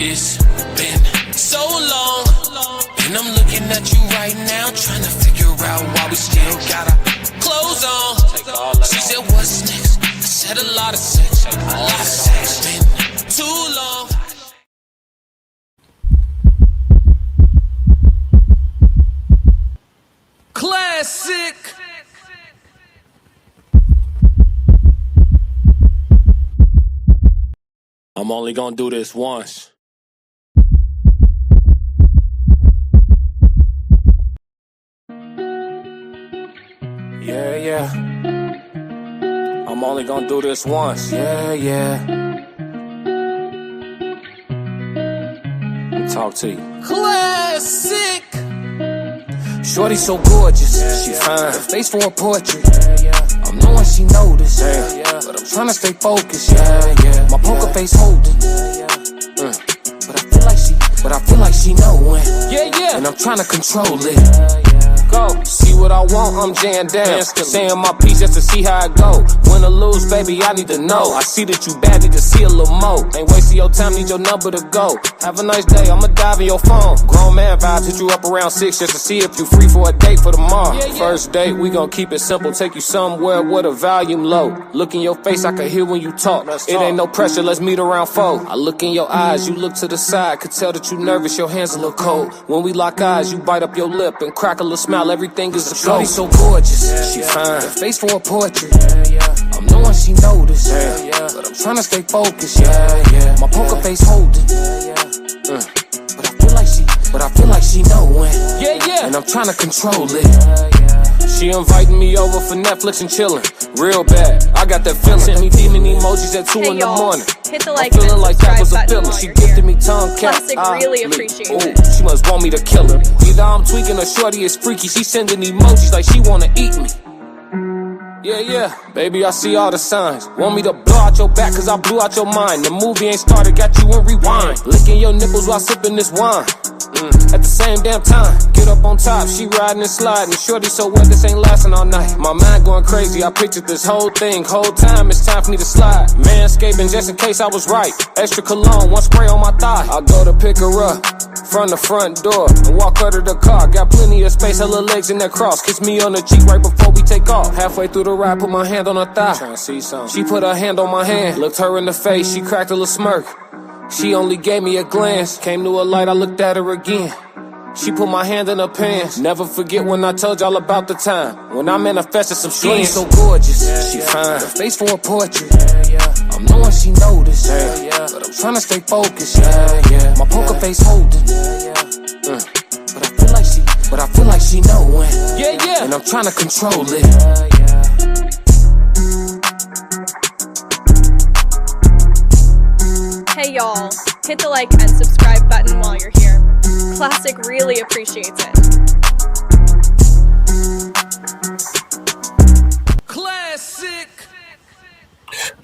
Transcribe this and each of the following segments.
It's been so long, and I'm looking at you right now, trying to figure out why we still got our clothes on. She said, what's next? I said a lot of sex, a lot of sex. Been too long. Classic. I'm only gonna do this once. Yeah. I'm only gonna do this once. Yeah. Let me talk to you. Classic. Shorty so gorgeous, she fine, face for a portrait. I'm knowing she noticed, but I'm trying to stay focused. My poker face holding, but I feel like she knowing. And I'm trying to control it. Go. See what I want, I'm jammed down. Saying my piece just to see how it go. Win or lose, baby, I need to know. I see that you bad, need to see a little more. Ain't wasting your time, need your number to go. Have a nice day, I'ma dive in your phone. Grown man vibes, hit you up around 6 just to see if you free for a date for tomorrow. First date, we gon' keep it simple. Take you somewhere with a volume low. Look in your face, I can hear when you talk. It ain't no pressure, let's meet around 4. I look in your eyes, you look to the side. Could tell that you nervous, your hands a little cold. When we lock eyes, you bite up your lip and crack a little smile. Everything is a shorty so gorgeous, she fine, face for a portrait. I'm knowing she noticed, but I'm trying to stay focused. My poker face holding, but I feel like she knowing. And I'm trying to control it. She inviting me over for Netflix and chillin', real bad. I got that feeling. Sent me demon emojis at 2 in the morning. Hit the like I'm feeling and like that was a subscribe feeling. button She while you're gifted here. me tongue cap. Classic really appreciates it. She must want me to kill her. Either I'm tweaking or shorty is freaky. She sending emojis like she wanna eat me. Yeah, baby, I see all the signs. Want me to blow out your back cause I blew out your mind. The movie ain't started, got you in rewind. Licking your nipples while sipping this wine. At the same damn time, get up on top, she riding and sliding. Shorty so wet, this ain't lasting all night. My mind going crazy, I pictured this whole thing. Whole time, it's time for me to slide. Manscaping just in case I was right. Extra cologne, one spray on my thigh. I go to pick her up from the front door and walk her to the car. Got plenty of space, her little legs in that cross. Kiss me on the cheek right before we take off. Halfway through the ride, put my hand on her thigh. Trying to see something. She put her hand on my hand, looked her in the face, she cracked a little smirk. She only gave me a glance. Came to a light, I looked at her again. She put my hand in her pants. Never forget when I told y'all about the time when I manifested some shit. So gorgeous, she fine, face for a portrait. I'm knowing she noticed, but I'm trying to stay focused. My poker face holding, but I feel like she knowing. And I'm trying to control it. Hey y'all, hit the like and subscribe button while you're here. Classic really appreciates it. Classic.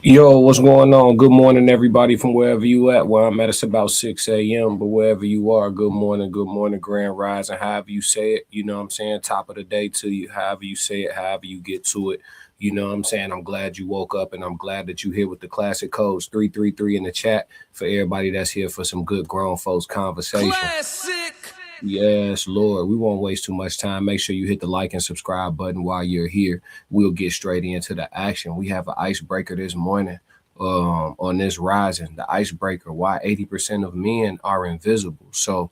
Yo, what's going on? Good morning, everybody from wherever you at. Where I'm at, it's about 6 a.m., but wherever you are, good morning, grand rising, however you say it. You know what I'm saying? Top of the day to you, however you say it, however you get to it. You know what I'm saying? I'm glad you woke up, and I'm glad that you're here with the classic codes 333 in the chat for everybody that's here for some good grown folks conversation. Classic. Yes, Lord. We won't waste too much time. Make sure you hit the like and subscribe button while you're here. We'll get straight into the action. We have an icebreaker this morning on this rising. The icebreaker, why 80% of men are invisible. So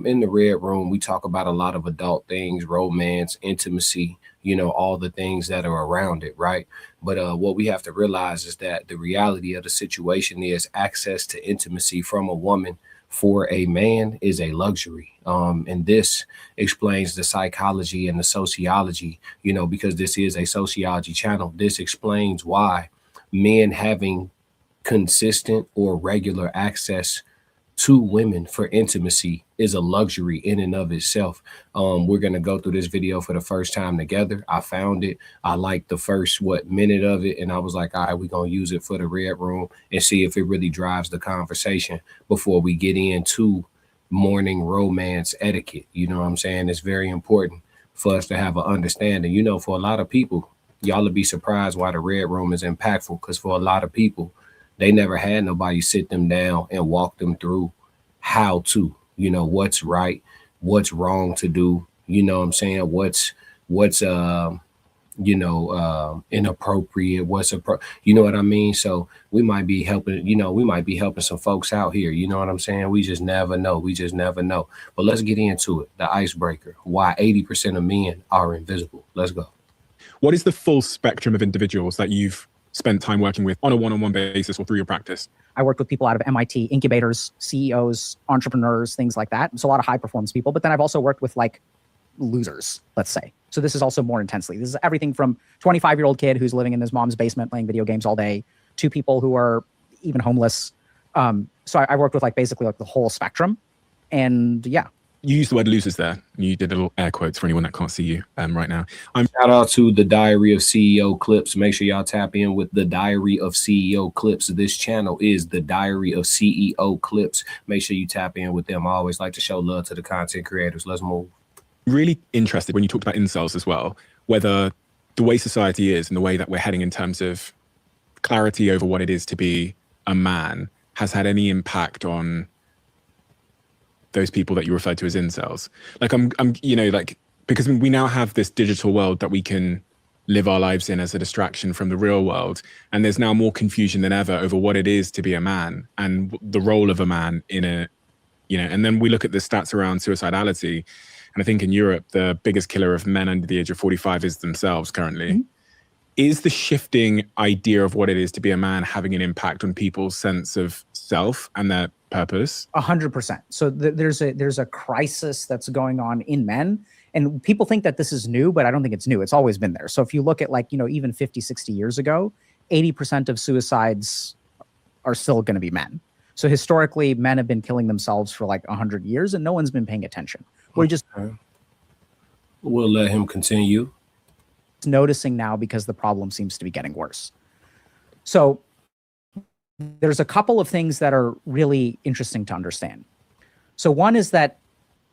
in the red room, we talk about a lot of adult things, romance, intimacy, you know, all the things that are around it, right? But what we have to realize is that the reality of the situation is access to intimacy from a woman for a man is a luxury. And this explains the psychology and the sociology, you know, because this is a sociology channel. This explains why men having consistent or regular access to women for intimacy is a luxury in and of itself. We're going to go through this video for the first time together. I found it. I liked the first minute of it. And I was like, all right, we're going to use it for the red room and see if it really drives the conversation before we get into morning romance etiquette. You know what I'm saying? It's very important for us to have an understanding. You know, for a lot of people, y'all will be surprised why the red room is impactful, because for a lot of people, they never had nobody sit them down and walk them through how to, what's right, what's wrong to do, you know what I'm saying? What's inappropriate, you know what I mean? So we might be helping, some folks out here, you know what I'm saying? We just never know. But let's get into it. The icebreaker, why 80% of men are invisible. Let's go. What is the full spectrum of individuals that you've spent time working with on a one-on-one basis or through your practice? I worked with people out of MIT, incubators, CEOs, entrepreneurs, things like that. So a lot of high performance people, but then I've also worked with like losers, let's say. So this is also more intensely. This is everything from 25-year-old kid who's living in his mom's basement playing video games all day to people who are even homeless. So I worked with like basically like the whole spectrum. And yeah. You used the word losers there. You did little air quotes for anyone that can't see you right now. Shout out to the Diary of CEO Clips. Make sure y'all tap in with the Diary of CEO Clips. This channel is the Diary of CEO Clips. Make sure you tap in with them. I always like to show love to the content creators. Let's move. Really interested when you talked about incels as well, whether the way society is and the way that we're heading in terms of clarity over what it is to be a man has had any impact on those people that you referred to as incels. Like because we now have this digital world that we can live our lives in as a distraction from the real world. And there's now more confusion than ever over what it is to be a man and the role of a man in a, and then we look at the stats around suicidality. And I think in Europe, the biggest killer of men under the age of 45 is themselves currently. Mm-hmm. Is the shifting idea of what it is to be a man having an impact on people's sense of self and their purpose? 100%. So there's a crisis that's going on in men. And people think that this is new, but I don't think it's new. It's always been there. So if you look at even 50, 60 years ago, 80% of suicides are still going to be men. So historically, men have been killing themselves for 100 years and no one's been paying attention. We're just... We'll let him continue. Noticing now because the problem seems to be getting worse. So there's a couple of things that are really interesting to understand. So one is that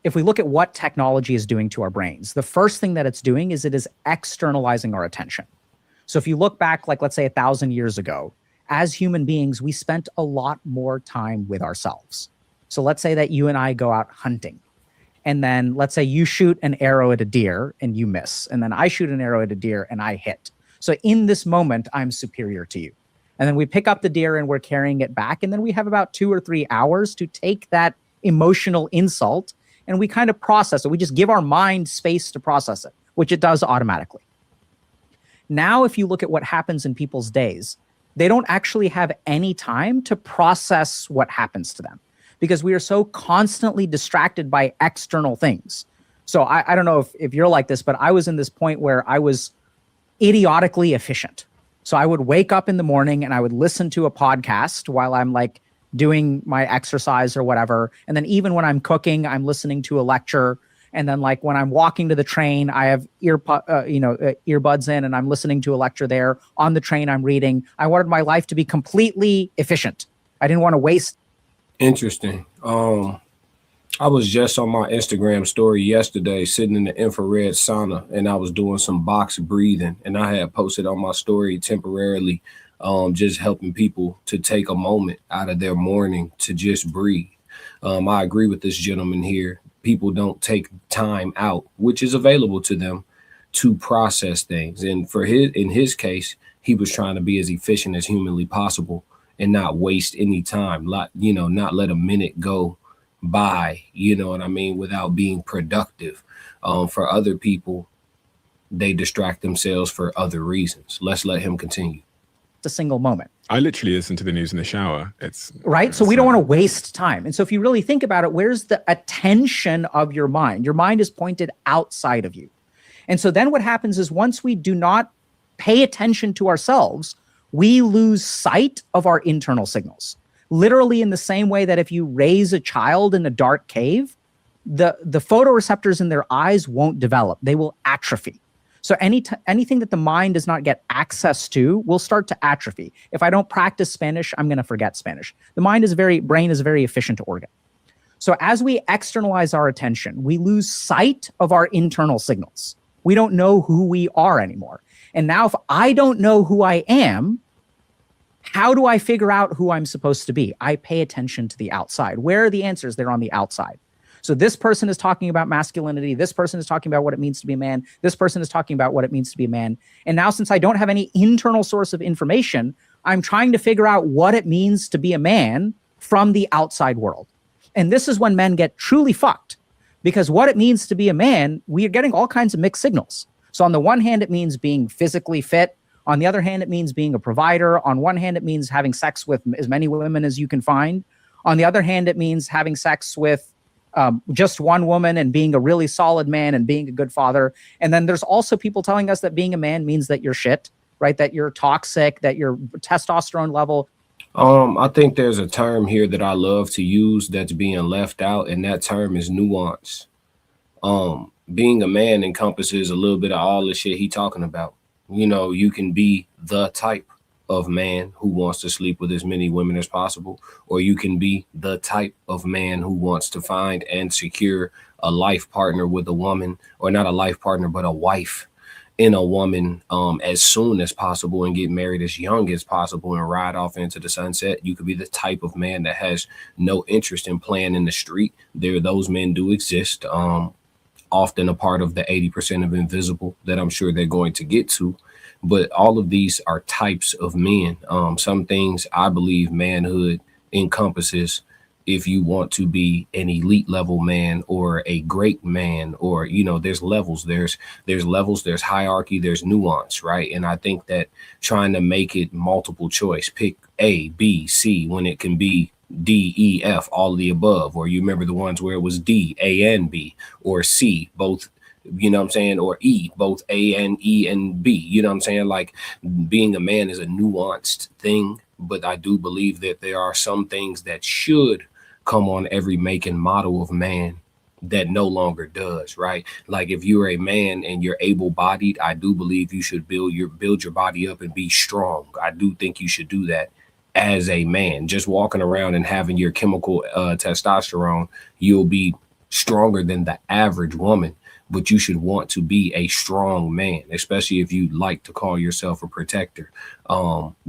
if we look at what technology is doing to our brains, the first thing that it's doing is it is externalizing our attention. So if you look back, let's say 1,000 years ago, as human beings, we spent a lot more time with ourselves. So let's say that you and I go out hunting. And then let's say you shoot an arrow at a deer and you miss. And then I shoot an arrow at a deer and I hit. So in this moment, I'm superior to you. And then we pick up the deer and we're carrying it back. And then we have about 2 or 3 hours to take that emotional insult and we kind of process it. We just give our mind space to process it, which it does automatically. Now, if you look at what happens in people's days, they don't actually have any time to process what happens to them, because we are so constantly distracted by external things. So I don't know if you're like this, but I was in this point where I was idiotically efficient. So I would wake up in the morning and I would listen to a podcast while I'm doing my exercise or whatever. And then even when I'm cooking, I'm listening to a lecture. And then when I'm walking to the train, I have earbuds in and I'm listening to a lecture there. On the train, I'm reading. I wanted my life to be completely efficient. I didn't want to waste. Interesting. I was just on my Instagram story yesterday sitting in the infrared sauna and I was doing some box breathing, and I had posted on my story temporarily just helping people to take a moment out of their morning to just breathe. I agree with this gentleman here. People don't take time out, which is available to them, to process things. And in his case, he was trying to be as efficient as humanly possible and not waste any time, not let a minute go by, without being productive. For other people, they distract themselves for other reasons. Let's let him continue. A single moment. I literally listen to the news in the shower. It's right. So we don't want to waste time. And so if you really think about it, where's the attention of your mind? Your mind is pointed outside of you. And so then what happens is once we do not pay attention to ourselves, we lose sight of our internal signals. Literally in the same way that if you raise a child in a dark cave, the photoreceptors in their eyes won't develop. They will atrophy. So anything that the mind does not get access to will start to atrophy. If I don't practice Spanish, I'm going to forget Spanish. The brain is a very efficient organ. So as we externalize our attention, we lose sight of our internal signals. We don't know who we are anymore. And now if I don't know who I am, How do I figure out who I'm supposed to be? I pay attention to the outside. Where are the answers? They're on the outside. So this person is talking about masculinity. This person is talking about what it means to be a man. This person is talking about what it means to be a man. And now, since I don't have any internal source of information, I'm trying to figure out what it means to be a man from the outside world. And this is when men get truly fucked, because what it means to be a man, we are getting all kinds of mixed signals. So on the one hand, it means being physically fit. On the other hand, it means being a provider. On one hand, it means having sex with as many women as you can find. On the other hand, it means having sex with just one woman and being a really solid man and being a good father. And then there's also people telling us that being a man means that you're shit, right? That you're toxic, that your testosterone level. I think there's a term here that I love to use that's being left out, and that term is nuance. Being a man encompasses a little bit of all the shit he talking about. You know, you can be the type of man who wants to sleep with as many women as possible, or you can be the type of man who wants to find and secure a life partner with a woman, or not a life partner, but a wife in a woman as soon as possible, and get married as young as possible and ride off into the sunset. You could be the type of man that has no interest in playing in the street. Those men do exist, often a part of the 80% of invisible that I'm sure they're going to get to. But all of these are types of men. Some things I believe manhood encompasses. If you want to be an elite level man or a great man, or, you know, there's levels, there's levels, there's hierarchy, there's nuance, right? And I think that trying to make it multiple choice, pick A, B, C, when it can be D, E, F, all of the above, or you remember the ones where it was D, A, and B, or C, both, you know what I'm saying, or E, both A and E and B, you know what I'm saying? Like, being a man is a nuanced thing, but I do believe that there are some things that should come on every make and model of man that no longer does, right? Like, if you're a man and you're able-bodied, I do believe you should build your body up and be strong. I do think you should do that as a man. Just walking around and having your chemical testosterone, you'll be stronger than the average woman. But you should want to be a strong man, especially if you like to call yourself a protector.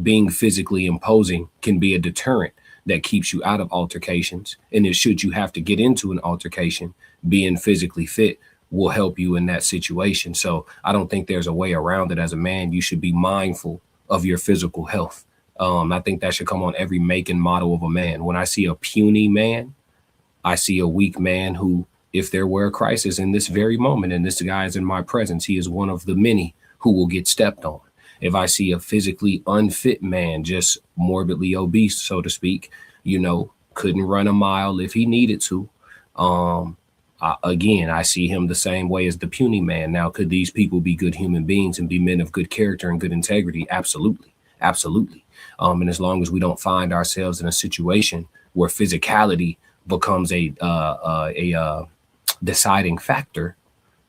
Being physically imposing can be a deterrent that keeps you out of altercations. And if should you have to get into an altercation, being physically fit will help you in that situation. So I don't think there's a way around it. As a man, you should be mindful of your physical health. I think that should come on every make and model of a man. When I see a puny man, I see a weak man who, if there were a crisis in this very moment, and this guy is in my presence, he is one of the many who will get stepped on. If I see a physically unfit man, just morbidly obese, so to speak, you know, couldn't run a mile if he needed to. Again, I see him the same way as the puny man. Now, could these people be good human beings and be men of good character and good integrity? Absolutely. Absolutely. And as long as we don't find ourselves in a situation where physicality becomes a deciding factor,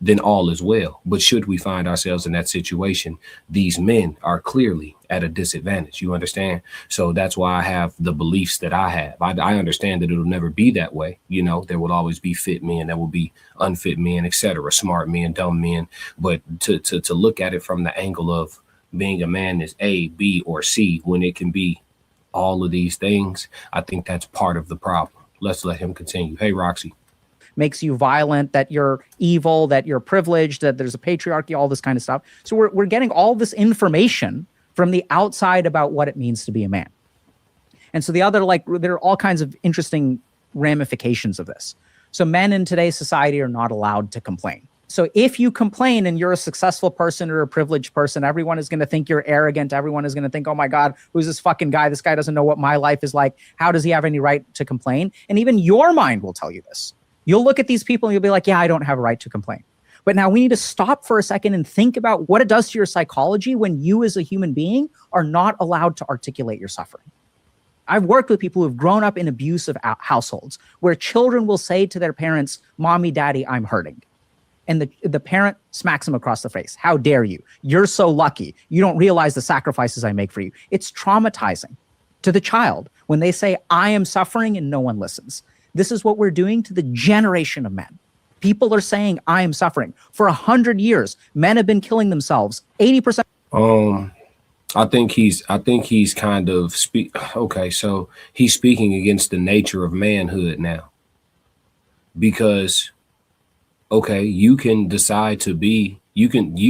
then all is well. But should we find ourselves in that situation, these men are clearly at a disadvantage. You understand? So that's why I have the beliefs that I have. I understand that it'll never be that way. You know, there will always be fit men, there will be unfit men, etc., smart men, dumb men. But to look at it from the angle of being a man is A, B, or C, when it can be all of these things, I think that's part of the problem. Let's let him continue. Hey, Roxy. Makes you violent, that you're evil, that you're privileged, that there's a patriarchy, all this kind of stuff. So we're getting all this information from the outside about what it means to be a man. And so there are all kinds of interesting ramifications of this. So men in today's society are not allowed to complain. So if you complain and you're a successful person or a privileged person, everyone is going to think you're arrogant. Everyone is going to think, oh my God, who's this fucking guy? This guy doesn't know what my life is like. How does he have any right to complain? And even your mind will tell you this. You'll look at these people and you'll be like, yeah, I don't have a right to complain. But now we need to stop for a second and think about what it does to your psychology when you as a human being are not allowed to articulate your suffering. I've worked with people who've grown up in abusive households where children will say to their parents, Mommy, Daddy, I'm hurting. And the parent smacks them across the face. How dare you? You're so lucky. You don't realize the sacrifices I make for you. It's traumatizing to the child when they say, I am suffering and no one listens. This is what we're doing to the generation of men. People are saying, I am suffering. For 100 years, men have been killing themselves. 80%. I think he's kind of okay, so he's speaking against the nature of manhood now. Because okay, you can decide to be,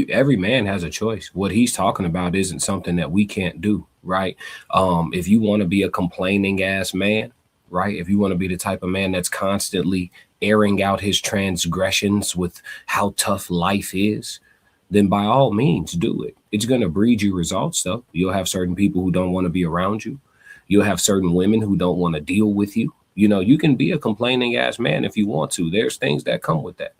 every man has a choice. What he's talking about isn't something that we can't do, right? If you want to be a complaining ass man, right? If you want to be the type of man that's constantly airing out his transgressions with how tough life is, then by all means do it. It's going to breed you results though. You'll have certain people who don't want to be around you. You'll have certain women who don't want to deal with you. You know, you can be a complaining ass man if you want to. There's things that come with that.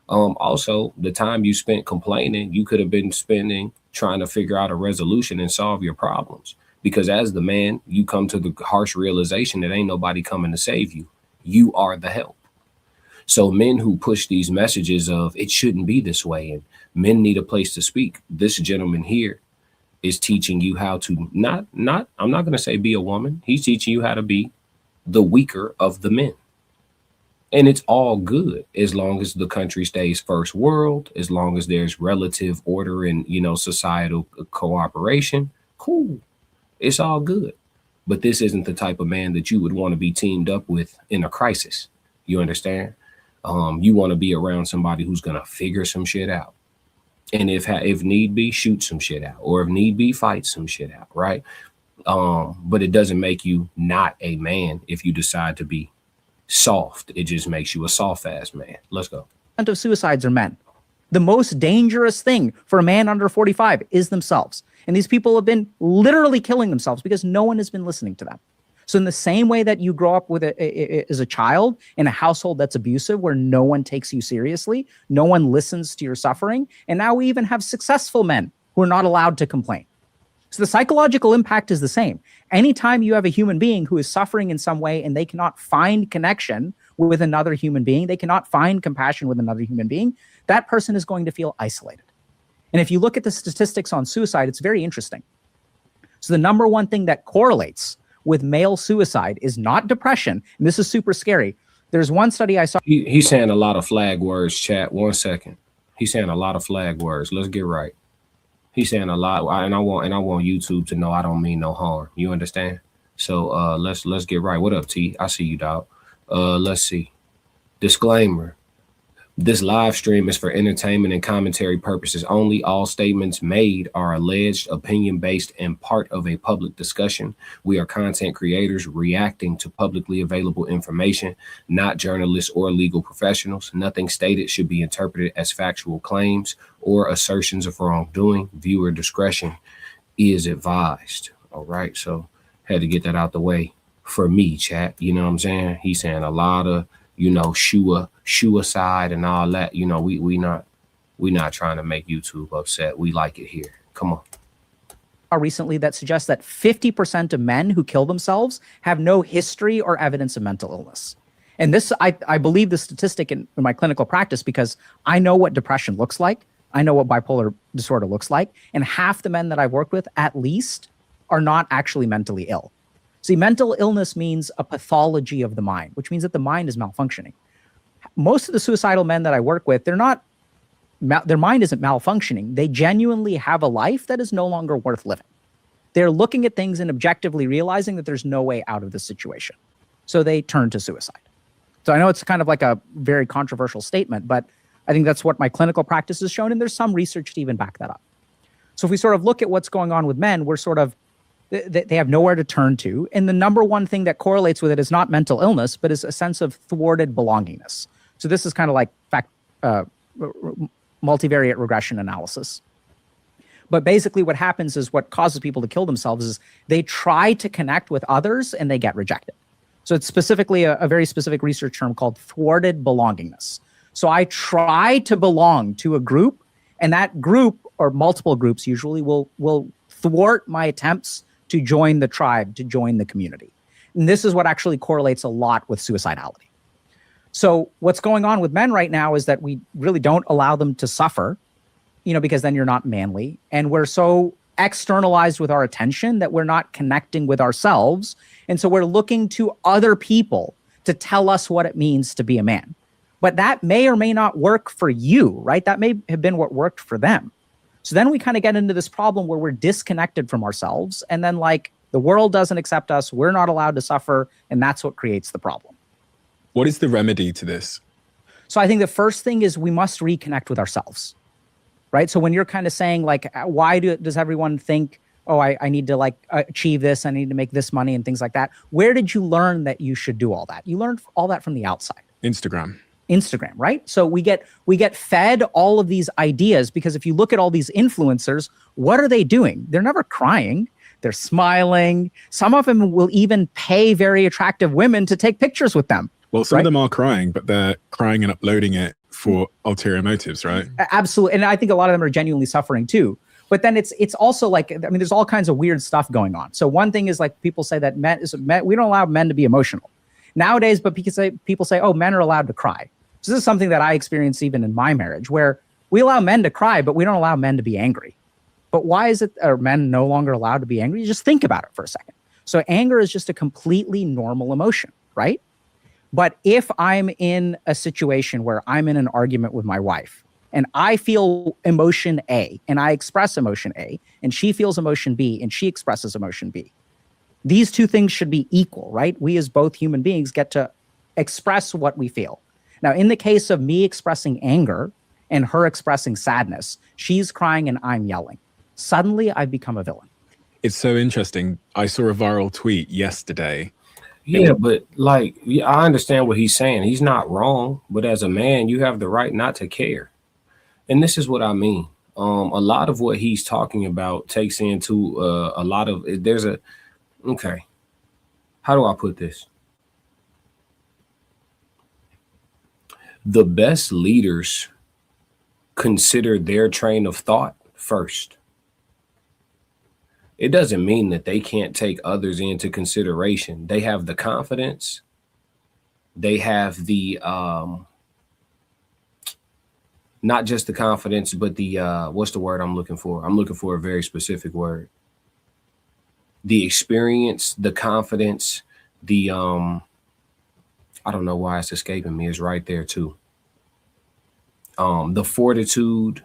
Also, the time you spent complaining, you could have been spending trying to figure out a resolution and solve your problems. Because as the man, you come to the harsh realization that ain't nobody coming to save you. You are the help. So men who push these messages of it shouldn't be this way and men need a place to speak. This gentleman here is teaching you how to not I'm not going to say be a woman. He's teaching you how to be the weaker of the men. And it's all good as long as the country stays first world, as long as there's relative order and, you know, societal cooperation. Cool. It's all good. But this isn't the type of man that you would want to be teamed up with in a crisis. You understand? You want to be around somebody who's going to figure some shit out. And if need be, shoot some shit out, or if need be, fight some shit out. Right. But it doesn't make you not a man if you decide to be soft. It just makes you a soft ass man. Let's go. Of suicides are men. The most dangerous thing for a man under 45 is themselves. And these people have been literally killing themselves because no one has been listening to them. So in the same way that you grow up with as a child in a household that's abusive, where no one takes you seriously, no one listens to your suffering. And now we even have successful men who are not allowed to complain. So the psychological impact is the same. Anytime you have a human being who is suffering in some way and they cannot find connection with another human being, they cannot find compassion with another human being, that person is going to feel isolated. And if you look at the statistics on suicide, it's very interesting. So the number one thing that correlates with male suicide is not depression. And this is super scary. There's one study I saw. He's saying a lot of flag words, chat. 1 second. He's saying a lot of flag words. Let's get right. He's saying a lot, and I want YouTube to know I don't mean no harm. You understand? So let's get right. What up, T? I see you, dog. Let's see. Disclaimer. This live stream is for entertainment and commentary purposes only. All statements made are alleged, opinion-based, and part of a public discussion. We are content creators reacting to publicly available information, not journalists or legal professionals. Nothing stated should be interpreted as factual claims or assertions of wrongdoing. Viewer discretion is advised. All right, so had to get that out the way for me, chat. You know what I'm saying? He's saying a lot of, you know, suicide and all that. You know, we not trying to make YouTube upset. We like it here. Come on. Recently that suggests that 50% of men who kill themselves have no history or evidence of mental illness. And this, I believe the statistic in my clinical practice because I know what depression looks like. I know what bipolar disorder looks like. And half the men that I've worked with, at least, are not actually mentally ill. See, mental illness means a pathology of the mind, which means that the mind is malfunctioning. Most of the suicidal men that I work with, their mind isn't malfunctioning. They genuinely have a life that is no longer worth living. They're looking at things and objectively realizing that there's no way out of the situation. So they turn to suicide. So I know it's kind of like a very controversial statement, but I think that's what my clinical practice has shown. And there's some research to even back that up. So if we sort of look at what's going on with men, we're sort of, they have nowhere to turn to. And the number one thing that correlates with it is not mental illness, but is a sense of thwarted belongingness. So this is kind of like multivariate regression analysis. But basically what happens is what causes people to kill themselves is they try to connect with others and they get rejected. So it's specifically a very specific research term called thwarted belongingness. So I try to belong to a group, and that group, or multiple groups usually, will thwart my attempts to join the tribe, to join the community. And this is what actually correlates a lot with suicidality. So what's going on with men right now is that we really don't allow them to suffer, you know, because then you're not manly. And we're so externalized with our attention that we're not connecting with ourselves. And so we're looking to other people to tell us what it means to be a man. But that may or may not work for you, right? That may have been what worked for them. So then we kind of get into this problem where we're disconnected from ourselves, and then like the world doesn't accept us, we're not allowed to suffer, and that's what creates the problem. What is the remedy to this? So I think the first thing is we must reconnect with ourselves, right? So when you're kind of saying like, why does everyone think, oh, I need to like achieve this, I need to make this money and things like that. Where did you learn that you should do all that? You learned all that from the outside. Instagram, right? So we get fed all of these ideas, because if you look at all these influencers, what are they doing? They're never crying. They're smiling. Some of them will even pay very attractive women to take pictures with them. Well, some of them are crying, but they're crying and uploading it for ulterior motives, right? Absolutely. And I think a lot of them are genuinely suffering too. But then it's also like, I mean, there's all kinds of weird stuff going on. So one thing is like people say that we don't allow men to be emotional nowadays, but people say, oh, men are allowed to cry. So this is something that I experienced even in my marriage, where we allow men to cry, but we don't allow men to be angry. But why are men no longer allowed to be angry? You just think about it for a second. So anger is just a completely normal emotion, right? But if I'm in a situation where I'm in an argument with my wife and I feel emotion A and I express emotion A, and she feels emotion B and she expresses emotion B, these two things should be equal, right? We as both human beings get to express what we feel. Now, in the case of me expressing anger and her expressing sadness, she's crying and I'm yelling. Suddenly, I've become a villain. It's so interesting. I saw a viral tweet yesterday. Yeah, but like, I understand what he's saying. He's not wrong, but as a man, you have the right not to care. And this is what I mean. A lot of what he's talking about takes into a lot of, okay, how do I put this? The best leaders consider their train of thought first. It doesn't mean that they can't take others into consideration. They have the confidence. They have the, not just the confidence, but the, what's the word I'm looking for? I'm looking for a very specific word. The experience, the confidence, the, I don't know why it's escaping me. It's right there too. The fortitude,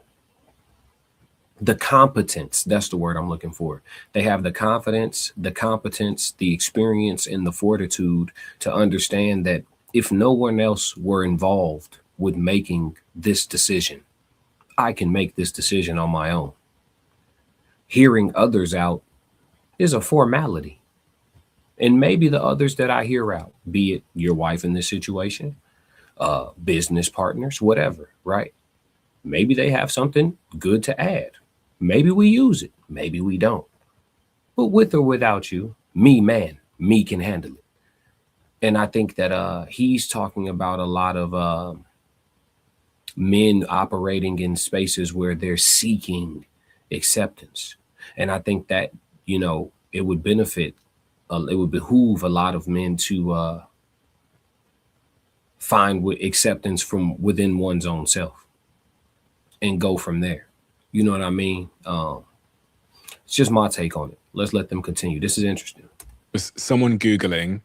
the competence, that's the word I'm looking for. They have the confidence, the competence, the experience, and the fortitude to understand that if no one else were involved with making this decision, I can make this decision on my own. Hearing others out is a formality. And maybe the others that I hear out, be it your wife in this situation, business partners, whatever, right? Maybe they have something good to add. Maybe we use it. Maybe we don't. But with or without you, me can handle it. And I think that he's talking about a lot of men operating in spaces where they're seeking acceptance. And I think that, you know, it would behoove a lot of men to find acceptance from within one's own self and go from there. You know what I mean? It's just my take on it. Let's let them continue. This is interesting. Someone Googling,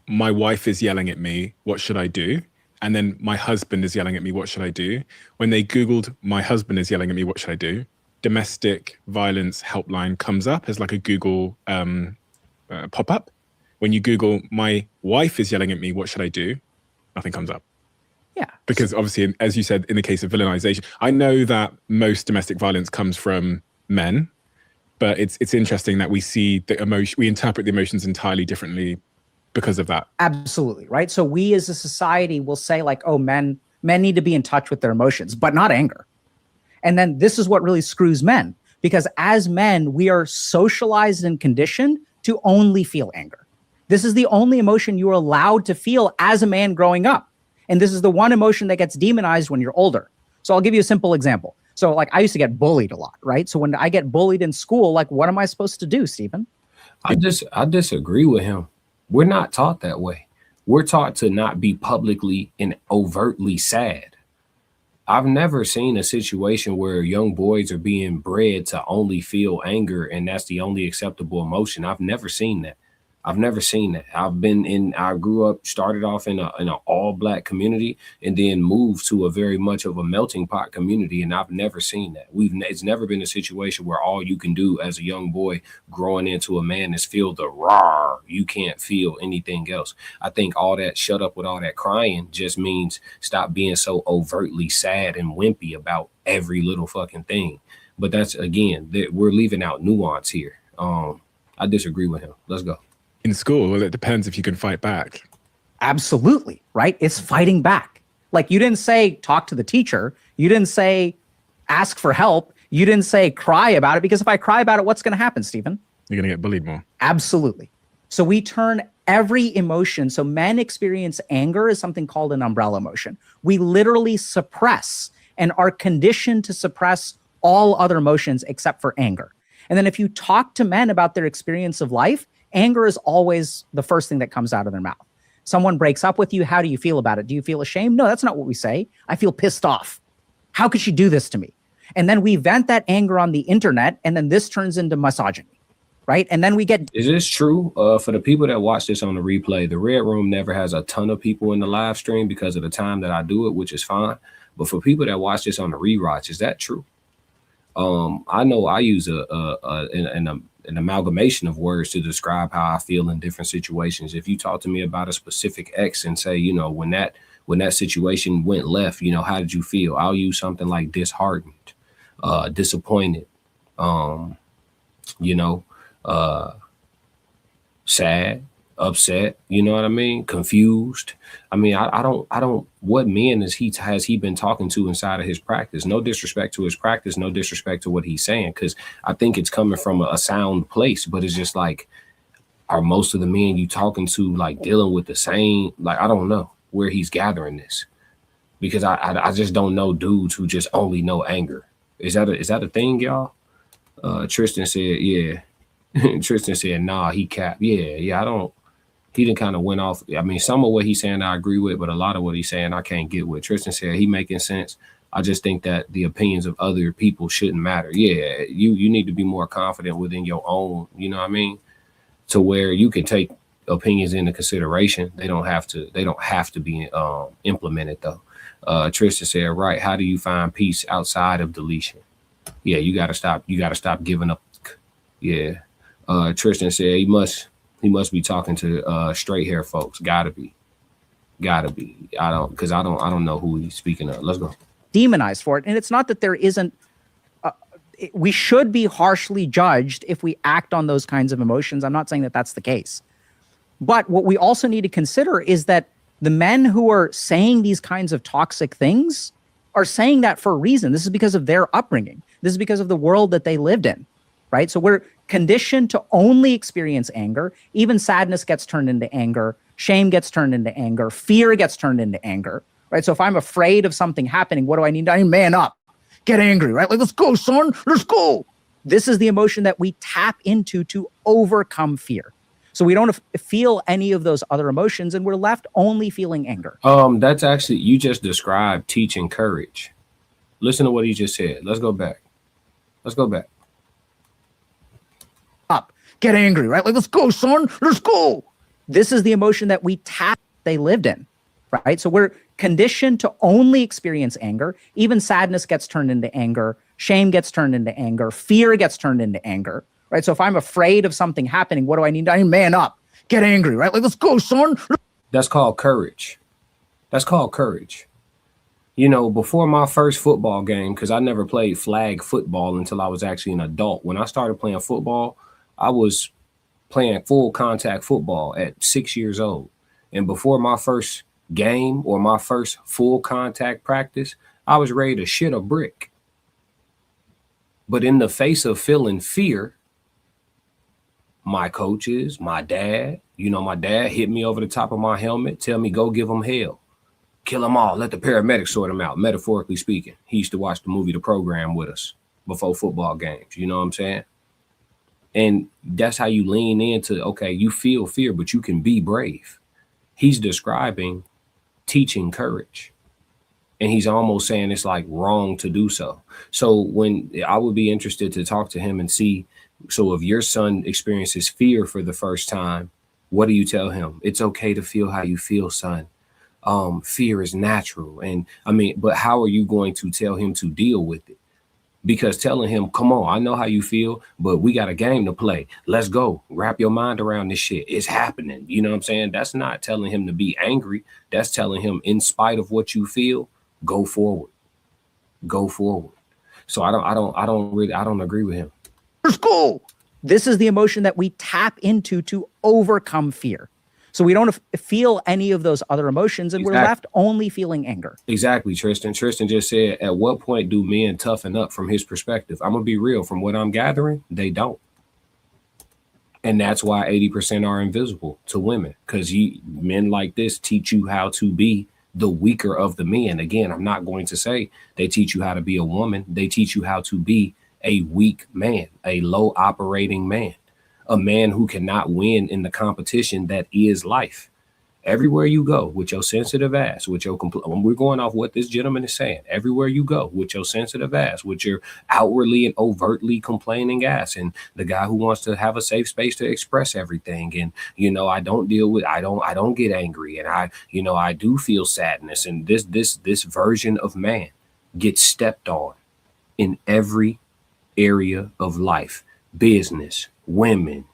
my wife is yelling at me, what should I do? And then my husband is yelling at me, what should I do? When they Googled, my husband is yelling at me, what should I do? Domestic violence helpline comes up as like a Google pop-up. When you Google, my wife is yelling at me, what should I do? Nothing comes up. Yeah. Because obviously, as you said, in the case of villainization, I know that most domestic violence comes from men, but it's interesting that we see the emotion, we interpret the emotions entirely differently because of that. Absolutely, right? So we as a society will say like, oh, men need to be in touch with their emotions, but not anger. And then this is what really screws men, because as men, we are socialized and conditioned to only feel anger. This is the only emotion you are allowed to feel as a man growing up. And this is the one emotion that gets demonized when you're older. So I'll give you a simple example. So like I used to get bullied a lot, right? So when I get bullied in school, like what am I supposed to do, Stephen? I disagree with him. We're not taught that way. We're taught to not be publicly and overtly sad. I've never seen a situation where young boys are being bred to only feel anger and that's the only acceptable emotion. I've never seen that. I've never seen that. I grew up, started off in an all black community, and then moved to a very much of a melting pot community. And I've never seen that. It's never been a situation where all you can do as a young boy growing into a man is feel the roar. You can't feel anything else. I think all that shut up with all that crying just means stop being so overtly sad and wimpy about every little fucking thing. But that's, again, we're leaving out nuance here. I disagree with him. Let's go. In school, well, it depends if you can fight back. Absolutely, right? It's fighting back. Like, you didn't say talk to the teacher. You didn't say ask for help. You didn't say cry about it, because if I cry about it, what's going to happen, Stephen? You're going to get bullied more. Absolutely. So we turn every emotion. So men experience anger as something called an umbrella emotion. We literally suppress and are conditioned to suppress all other emotions except for anger. And then if you talk to men about their experience of life, anger is always the first thing that comes out of their mouth. Someone breaks up with you. How do you feel about it? Do you feel ashamed? No, that's not what we say. I feel pissed off. How could she do this to me? And then we vent that anger on the internet, and then this turns into misogyny, right? And then we get... Is this true? For the people that watch this on the replay, the Red Room never has a ton of people in the live stream because of the time that I do it, which is fine. But for people that watch this on the rewatch, is that true? I know I use an amalgamation of words to describe how I feel in different situations. If you talk to me about a specific ex and say, you know, when that situation went left, you know, how did you feel? I'll use something like disheartened, disappointed, you know, sad, upset, you know what I mean? Confused. I mean, I don't, what men has he been talking to inside of his practice? No disrespect to his practice, no disrespect to what he's saying, because I think it's coming from a sound place, but it's just like, are most of the men you talking to like dealing with the same, like, I don't know where he's gathering this, because I just don't know dudes who just only know anger. Is that a thing, y'all? Tristan said, yeah. Tristan said, nah, he capped. Yeah, he didn't kind of went off. I mean, some of what he's saying I agree with, but a lot of what he's saying I can't get with. Tristan said he making sense. I just think that the opinions of other people shouldn't matter. Yeah, you need to be more confident within your own, you know what I mean? To where you can take opinions into consideration. They don't have to be implemented though. Tristan said, right, how do you find peace outside of deletion? Yeah, you gotta stop giving up. Yeah. Tristan said he must be talking to straight hair folks. Gotta be. I don't know who he's speaking of. Let's go. Demonized for it. And it's not that there isn't, we should be harshly judged if we act on those kinds of emotions. I'm not saying that that's the case. But what we also need to consider is that the men who are saying these kinds of toxic things are saying that for a reason. This is because of their upbringing. This is because of the world that they lived in, right? So we're conditioned to only experience anger. Even sadness gets turned into anger. Shame gets turned into anger. Fear gets turned into anger, right? So if I'm afraid of something happening, what do I need? I need to man up, get angry, right? Like, let's go, son, let's go. This is the emotion that we tap into to overcome fear. So we don't feel any of those other emotions, and we're left only feeling anger. That's actually, you just described teaching courage. Listen to what he just said. Let's go back. Up, get angry, right? Like, let's go, son, let's go. This is the emotion that they lived in, right? So we're conditioned to only experience anger. Even sadness gets turned into anger. Shame gets turned into anger. Fear gets turned into anger, right? So if I'm afraid of something happening, what do I need? I need to man up, get angry, right? Like, let's go, son. That's called courage. You know, before my first football game, because I never played flag football until I was actually an adult. When I started playing football, I was playing full contact football at 6 years old. And before my first game or my first full contact practice, I was ready to shit a brick. But in the face of feeling fear, my coaches, my dad hit me over the top of my helmet, tell me, go give them hell. Kill them all. Let the paramedics sort them out, metaphorically speaking. He used to watch the movie The Program with us before football games. You know what I'm saying? And that's how you lean into, okay, you feel fear, but you can be brave. He's describing teaching courage. And he's almost saying it's like wrong to do so. So when I would be interested to talk to him and see, so if your son experiences fear for the first time, What do you tell him? It's okay to feel how you feel, son. Fear is natural. And I mean, but how are you going to tell him to deal with it? Because telling him, come on, I know how you feel, but we got a game to play. Let's go. Wrap your mind around this shit. It's happening. You know what I'm saying? That's not telling him to be angry. That's telling him, in spite of what you feel, go forward. Go forward. So I don't agree with him. Cool. This is the emotion that we tap into to overcome fear. So we don't feel any of those other emotions, and we're left only feeling anger. Exactly, Tristan. Tristan just said, at what point do men toughen up from his perspective? I'm going to be real. From what I'm gathering, they don't. And that's why 80% are invisible to women, because men like this teach you how to be the weaker of the men. Again, I'm not going to say they teach you how to be a woman. They teach you how to be a weak man, a low operating man, a man who cannot win in the competition that is life. Everywhere you go with your sensitive ass, with your we're going off what this gentleman is saying. Everywhere you go with your sensitive ass, with your outwardly and overtly complaining ass, and the guy who wants to have a safe space to express everything. And I don't get angry, and I do feel sadness. And this version of man gets stepped on in every area of life, business, women,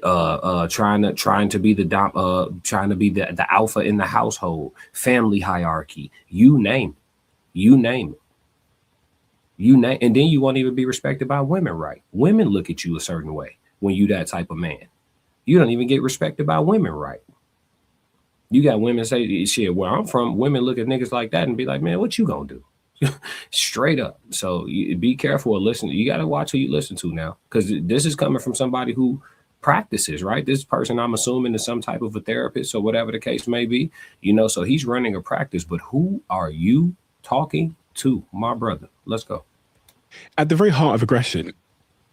trying to be the alpha in the household, family hierarchy, you name it. And then you won't even be respected by women, right? Women look at you a certain way when you that type of man. You don't even get respected by women, right? You got women say, shit, where I'm from, women look at niggas like that and be like, man, what you gonna do? Straight up. So be careful of listening. You got to watch who you listen to now, because this is coming from somebody who practices, right? This person, I'm assuming, is some type of a therapist or whatever the case may be, so he's running a practice. But who are you talking to, my brother? Let's go. At the very heart of aggression,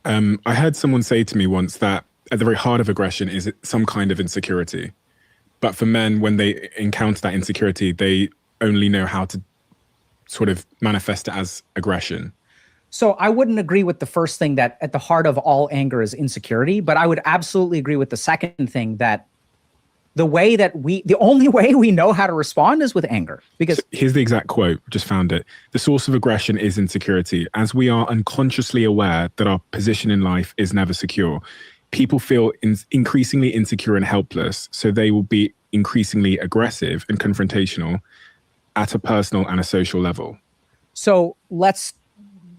I heard someone say to me once that at the very heart of aggression is some kind of insecurity. But for men, when they encounter that insecurity, they only know how to sort of manifest it as aggression. So I wouldn't agree with the first thing, that at the heart of all anger is insecurity, but I would absolutely agree with the second thing, that the only way we know how to respond is with anger. Because here's the exact quote, just found it. The source of aggression is insecurity. As we are unconsciously aware that our position in life is never secure, people feel increasingly insecure and helpless, so they will be increasingly aggressive and confrontational at a personal and a social level. So let's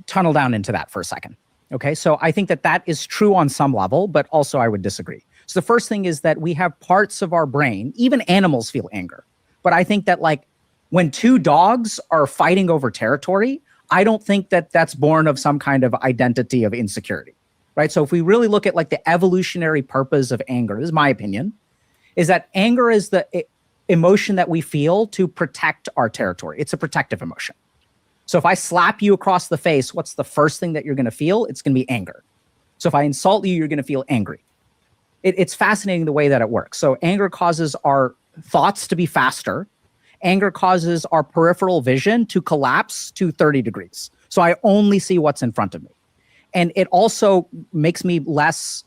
tunnel down into that for a second. Okay, so I think that is true on some level, but also I would disagree. So the first thing is that we have parts of our brain, even animals feel anger. But I think that, like, when two dogs are fighting over territory, I don't think that that's born of some kind of identity of insecurity, right? So if we really look at like the evolutionary purpose of anger, this is my opinion, is that anger is the emotion that we feel to protect our territory. It's a protective emotion. So if I slap you across the face, what's the first thing that you're going to feel? It's going to be anger. So if I insult you, you're going to feel angry. It's fascinating the way that it works. So anger causes our thoughts to be faster. Anger causes our peripheral vision to collapse to 30 degrees. So I only see what's in front of me. And it also makes me less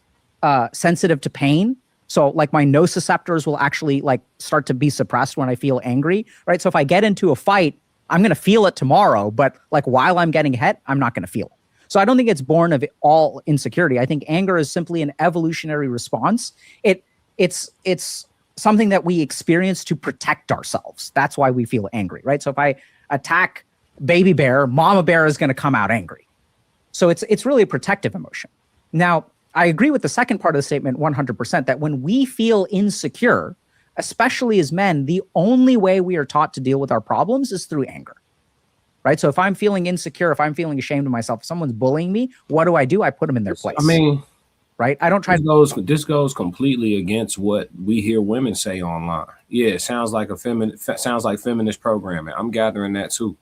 sensitive to pain. So like my nociceptors will actually like start to be suppressed when I feel angry, right? So if I get into a fight, I'm going to feel it tomorrow, but like while I'm getting hit, I'm not going to feel it. So I don't think it's born of all insecurity. I think anger is simply an evolutionary response. It's something that we experience to protect ourselves. That's why we feel angry, right? So if I attack baby bear, mama bear is going to come out angry. So it's really a protective emotion. Now, I agree with the second part of the statement 100%, that when we feel insecure, especially as men, the only way we are taught to deal with our problems is through anger, right? So if I'm feeling insecure, if I'm feeling ashamed of myself, if someone's bullying me, what do? I put them in their place. I mean, right? I don't try this goes completely against what we hear women say online. Yeah, it sounds like feminist programming. I'm gathering that too.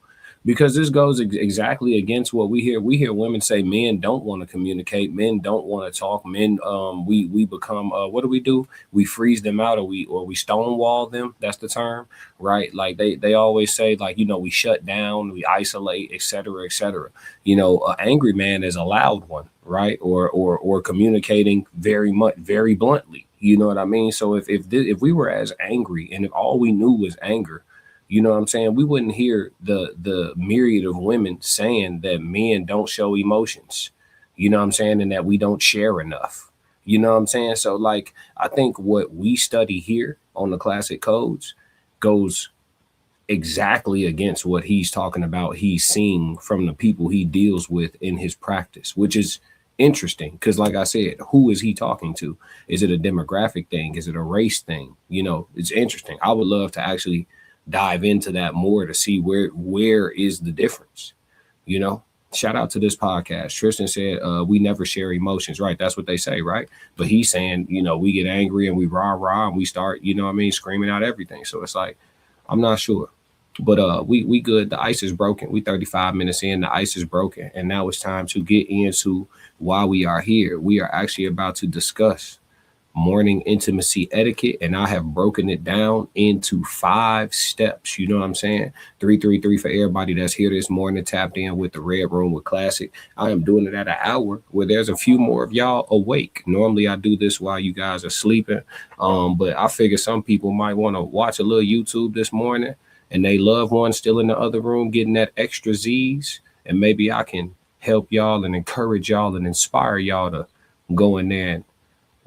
Because this goes exactly against what we hear. We hear women say men don't want to communicate, men don't want to talk, men we become what do? We freeze them out, or we stonewall them. That's the term, right? Like they always say, like, we shut down, we isolate, etc., etc. An angry man is a loud one, right? Or communicating very bluntly. You know what I mean? So if we were as angry, and if all we knew was anger, you know what I'm saying, we wouldn't hear the myriad of women saying that men don't show emotions, you know what I'm saying, and that we don't share enough. You know what I'm saying? So like, I think what we study here on the classic codes goes exactly against what he's talking about, he's seeing from the people he deals with in his practice, which is interesting because, like I said, who is he talking to? Is it a demographic thing? Is it a race thing? You know, it's interesting. I would love to actually dive into that more to see where is the difference. You know, shout out to this podcast. Tristan said, we never share emotions, right? That's what they say, right? But he's saying, you know, we get angry and we rah and we start, you know what I mean, screaming out everything. So it's like, I'm not sure. But we good. The ice is broken. We 35 minutes in, the ice is broken. And now it's time to get into why we are here. We are actually about to discuss morning intimacy etiquette, and I have broken it down into 5 steps. You know what I'm saying? 333 for everybody that's here this morning, tapped in with the Red Room with Classic. I am doing it at an hour where there's a few more of y'all awake. Normally I do this while you guys are sleeping, but I figure some people might want to watch a little YouTube this morning, and they loved one still in the other room getting that extra Z's, and maybe I can help y'all and encourage y'all and inspire y'all to go in there and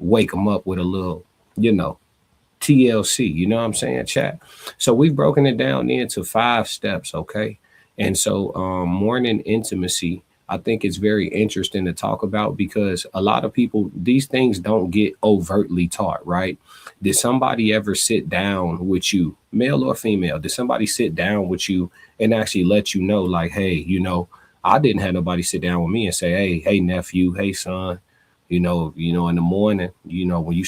wake them up with a little, you know, TLC, you know what I'm saying, chat? So we've broken it down into 5 steps, okay? And so morning intimacy, I think it's very interesting to talk about because a lot of people, these things don't get overtly taught, right? Did somebody ever sit down with you, male or female? Did somebody sit down with you and actually let you know, like, hey, you know, I didn't have nobody sit down with me and say, hey, nephew, hey, son, you know, in the morning, you know, when you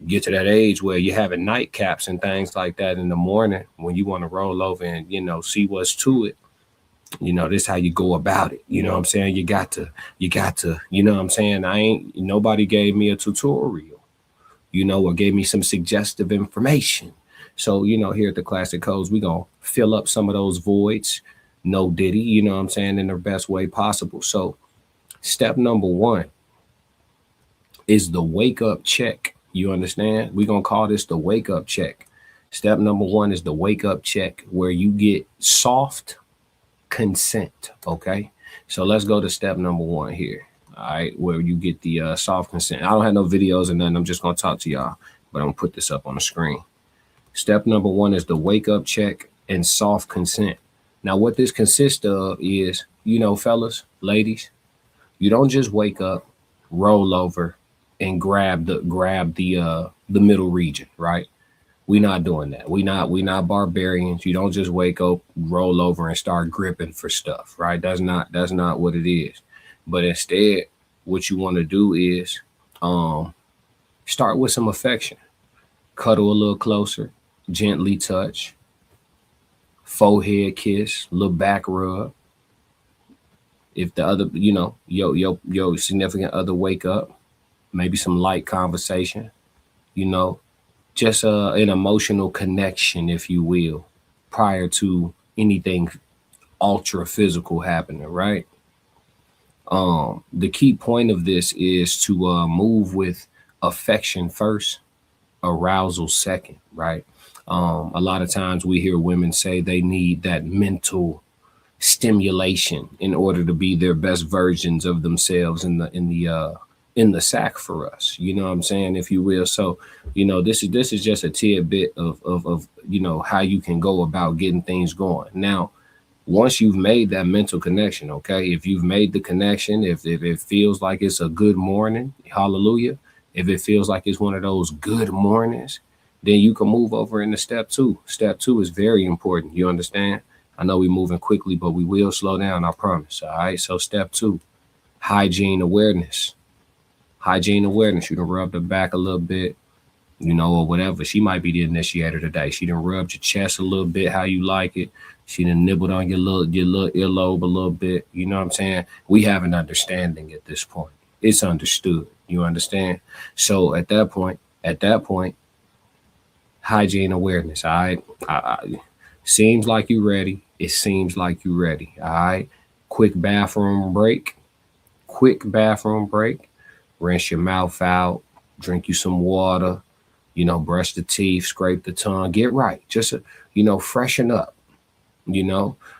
get to that age where you're having nightcaps and things like that in the morning, when you want to roll over and, you know, see what's to it, you know, this is how you go about it. You know what I'm saying? You got to, you know what I'm saying? Nobody gave me a tutorial, you know, or gave me some suggestive information. So, you know, here at the Classic Codes, we're going to fill up some of those voids. No Diddy, you know what I'm saying, in the best way possible. So step number 1 is the wake up check. You understand? We're going to call this the wake up check. Step number 1 is the wake up check, where you get soft consent. Okay. So let's go to step number 1 here. All right. Where you get the soft consent. I don't have no videos and nothing. I'm just going to talk to y'all, but I'm going to put this up on the screen. Step number 1 is the wake up check and soft consent. Now, what this consists of is, you know, fellas, ladies, you don't just wake up, roll over, and grab the middle region, right? We're not doing that. We not barbarians. You don't just wake up, roll over, and start gripping for stuff, right? That's not what it is. But instead, what you want to do is start with some affection. Cuddle a little closer, gently touch, forehead kiss, little back rub. If the other, you know, your significant other wake up, maybe some light conversation, you know, just an emotional connection, if you will, prior to anything ultra physical happening, right? The key point of this is to move with affection first, arousal second, right? A lot of times we hear women say they need that mental stimulation in order to be their best versions of themselves in the sack for us, you know what I'm saying, if you will. So, you know, this is just a tidbit of you know, how you can go about getting things going. Now, once you've made that mental connection, okay, if you've made the connection, if it feels like it's a good morning, hallelujah, if it feels like it's one of those good mornings, then you can move over into step 2. Step 2 is very important, you understand? I know we're moving quickly, but we will slow down, I promise. All right. So step 2, hygiene awareness. Hygiene awareness. You can rub the back a little bit, you know, or whatever. She might be the initiator today. She done rubbed your chest a little bit, how you like it. She done nibbled on your little earlobe a little bit. You know what I'm saying? We have an understanding at this point. It's understood. You understand? So at that point, hygiene awareness. All right. Seems like you ready. It seems like you ready. All right. Quick bathroom break. Rinse your mouth out. drink you some water, brush the teeth, scrape the tongue, get right. Just, freshen up,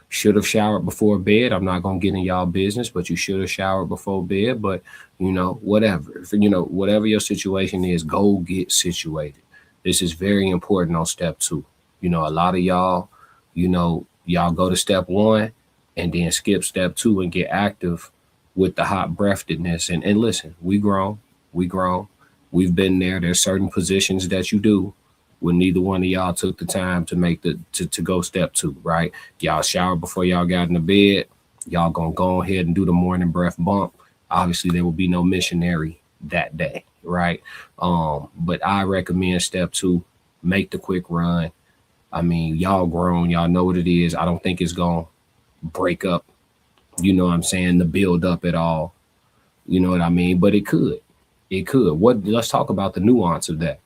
should have showered before bed. I'm not going to get in y'all business, but you should have showered before bed. But, whatever, whatever your situation is, go get situated. This is very important on step 2. A lot of y'all, y'all go to step 1 and then skip step 2 and get active with the hot breathedness. And listen, we grown. We've been there. There's certain positions that you do when neither one of y'all took the time to make to go step 2, right? Y'all showered before y'all got in the bed. Y'all gonna go ahead and do the morning breath bump. Obviously, there will be no missionary that day, right? But I recommend step 2, make the quick run. I mean, y'all grown, y'all know what it is. I don't think it's gonna break up, you know what I'm saying, the build up at all. You know what I mean? But it could. Let's talk about the nuance of that.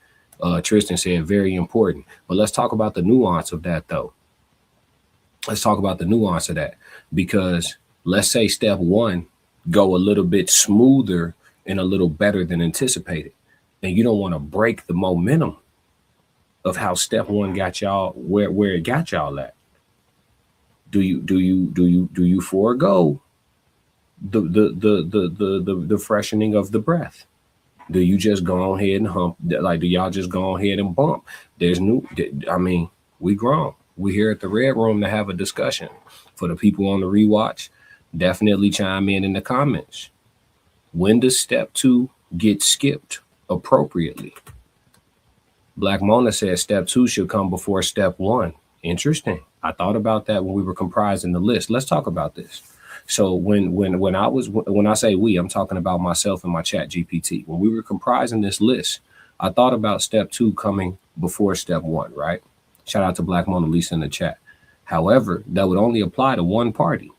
Tristan said very important, but let's talk about the nuance of that though. Let's talk about the nuance of that, because let's say step 1 go a little bit smoother and a little better than anticipated, and you don't want to break the momentum of how step 1 got y'all where it got y'all at. Do you forego the freshening of the breath? Do you just go ahead and hump? Like, do y'all just go ahead and bump? We grown. We here at the Red Room to have a discussion. For the people on the rewatch, definitely chime in the comments. When does step 2 get skipped appropriately? Black Mona says step 2 should come before step 1. Interesting. I thought about that when we were comprising the list. Let's talk about this. So when I say we, I'm talking about myself and my chat GPT. When we were comprising this list, I thought about step 2 coming before step 1, right? Shout out to Black Mona Lisa in the chat. However, that would only apply to one party.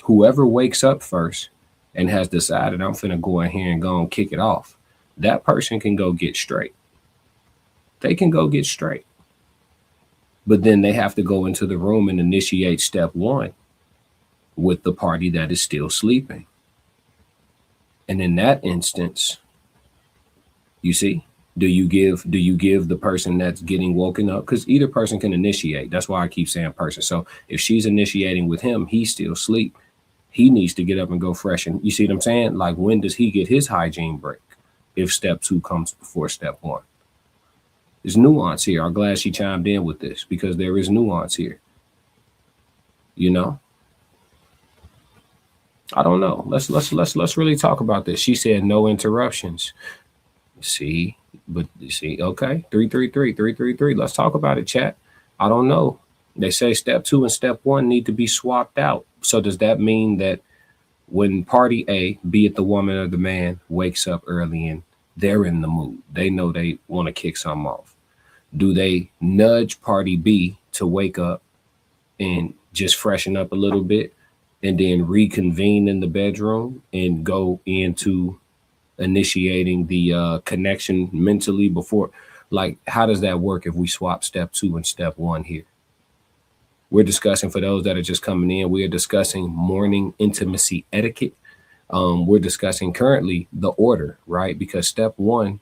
Whoever wakes up first and has decided I'm finna go in here and go and kick it off, that person can go get straight. They can go get straight. But then they have to go into the room and initiate step 1 with the party that is still sleeping. And in that instance, you see, do you give the person that's getting woken up? Because either person can initiate. That's why I keep saying person. So if she's initiating with him, he's still asleep. He needs to get up and go freshen. You see what I'm saying? Like, when does he get his hygiene break if step 2 comes before step 1? There's nuance here. I'm glad she chimed in with this, because there is nuance here. I don't know. Let's really talk about this. She said no interruptions. See, okay. 333. Let's talk about it, chat. I don't know. They say step 2 and step 1 need to be swapped out. So does that mean that when party A, be it the woman or the man, wakes up early and they're in the mood, they know they want to kick something off, do they nudge party B to wake up and just freshen up a little bit and then reconvene in the bedroom and go into initiating the connection mentally before? Like, how does that work if we swap step 2 and step 1 here? We're discussing, for those that are just coming in, we are discussing morning intimacy etiquette. We're discussing currently the order, right? Because step 1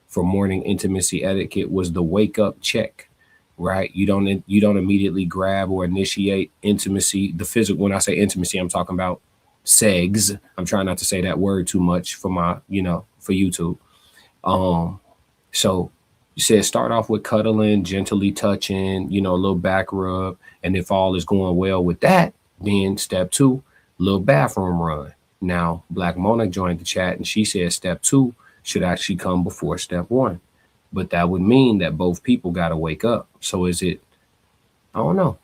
for morning intimacy etiquette was the wake up check, right? You don't immediately grab or initiate intimacy. The physical, when I say intimacy, I'm talking about segs. I'm trying not to say that word too much for my, for YouTube. So you said start off with cuddling, gently touching, a little back rub. And if all is going well with that, then step 2, little bathroom run. Now, Black Mona joined the chat and she said step 2 should actually come before step 1. But that would mean that both people got to wake up. So is it, I don't know.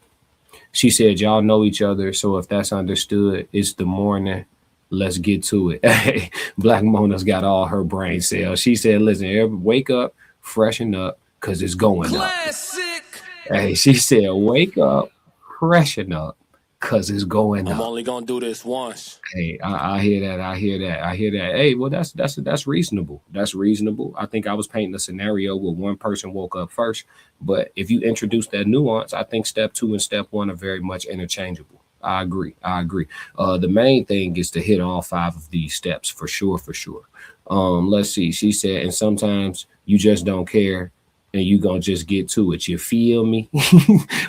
She said, y'all know each other. So if that's understood, it's the morning. Let's get to it. Hey, Black Mona's got all her brain cells. She said, listen, wake up, freshen up, because it's going Classic. Up. Hey, she said, wake up, freshen up, because it's going up. I'm only going to do this once. Hey, I hear that. Hey, well, that's reasonable. That's reasonable. I think I was painting a scenario where one person woke up first. But if you introduce that nuance, I think step 2 and step 1 are very much interchangeable. I agree. The main thing is to hit all 5 of these steps for sure. Let's see. She said, and sometimes you just don't care and you gonna just get to it. You feel me?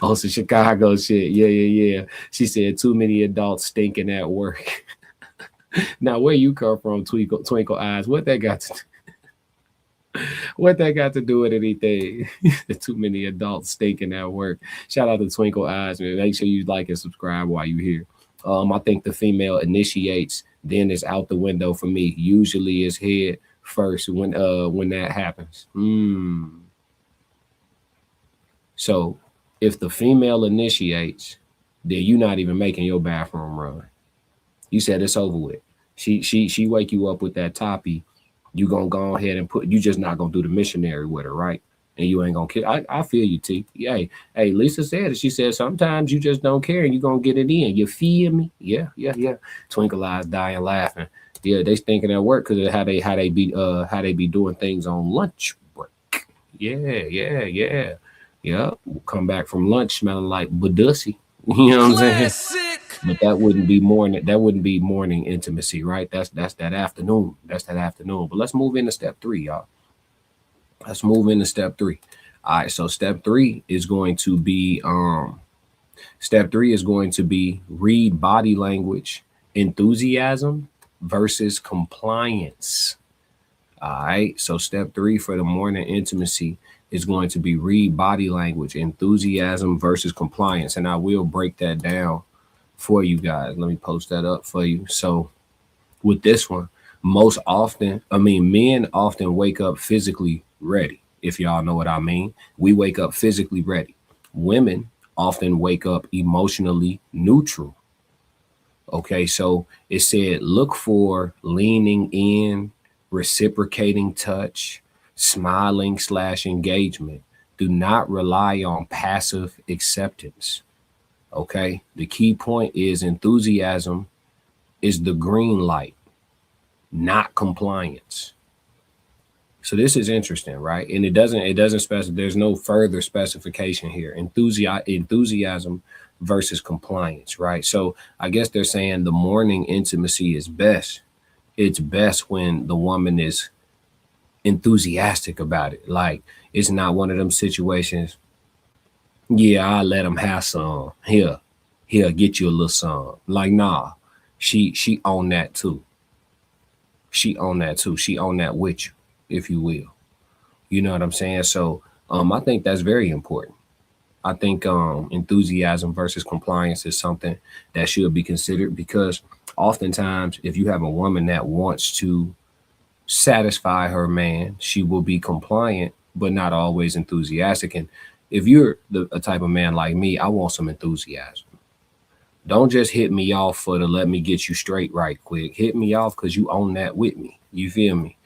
Oh, so Chicago shit. Yeah. She said, too many adults stinking at work. Now, where you come from, Twinkle Eyes? What that got to do with anything? Too many adults stinking at work. Shout out to Twinkle Eyes, man. Make sure you like and subscribe while you're here. I think the female initiates, then it's out the window for me. Usually it's head first when that happens. So if the female initiates, then you're not even making your bathroom run. You said it's over with. She wake you up with that toppy. You gonna go ahead and you just not gonna do the missionary with her, right? And you ain't gonna kill. I feel you, T. Hey, Lisa said it. She said sometimes you just don't care and you gonna get it in. You feel me? Yeah. Twinkle Eyes dying laughing. Yeah, they thinking at work because of how they be doing things on lunch break. Yeah. We'll come back from lunch smelling like Badussy. You know what I'm saying? But that wouldn't be morning intimacy, right? That's that afternoon. But let's move into step 3, y'all. Let's move into step 3. All right, so step 3 is going to be read body language, enthusiasm versus compliance. All right, so step 3 for the morning intimacy is going to be read body language, enthusiasm versus compliance. And I will break that down for you guys. Let me post that up for you. So with this one, men often wake up physically ready. If y'all know what I mean, we wake up physically ready. Women often wake up emotionally neutral. Okay, so it said, look for leaning in, reciprocating touch, smiling / engagement. Do not rely on passive acceptance. Okay, the key point is enthusiasm is the green light, not compliance. So this is interesting, right? And it doesn't specify, there's no further specification here. Enthusiasm versus compliance, right? So I guess they're saying the morning intimacy is best. It's best when the woman is enthusiastic about it. Like, it's not one of them situations, yeah, I'll let him have some. Here, get you a little some. Like, nah, she own that too. She own that with you, if you will. You know what I'm saying? So I think that's very important. I think enthusiasm versus compliance is something that should be considered, because oftentimes if you have a woman that wants to satisfy her man, she will be compliant, but not always enthusiastic. And if you're a type of man like me, I want some enthusiasm. Don't just hit me off for to let me get you straight right quick. Hit me off because you own that with me. You feel me?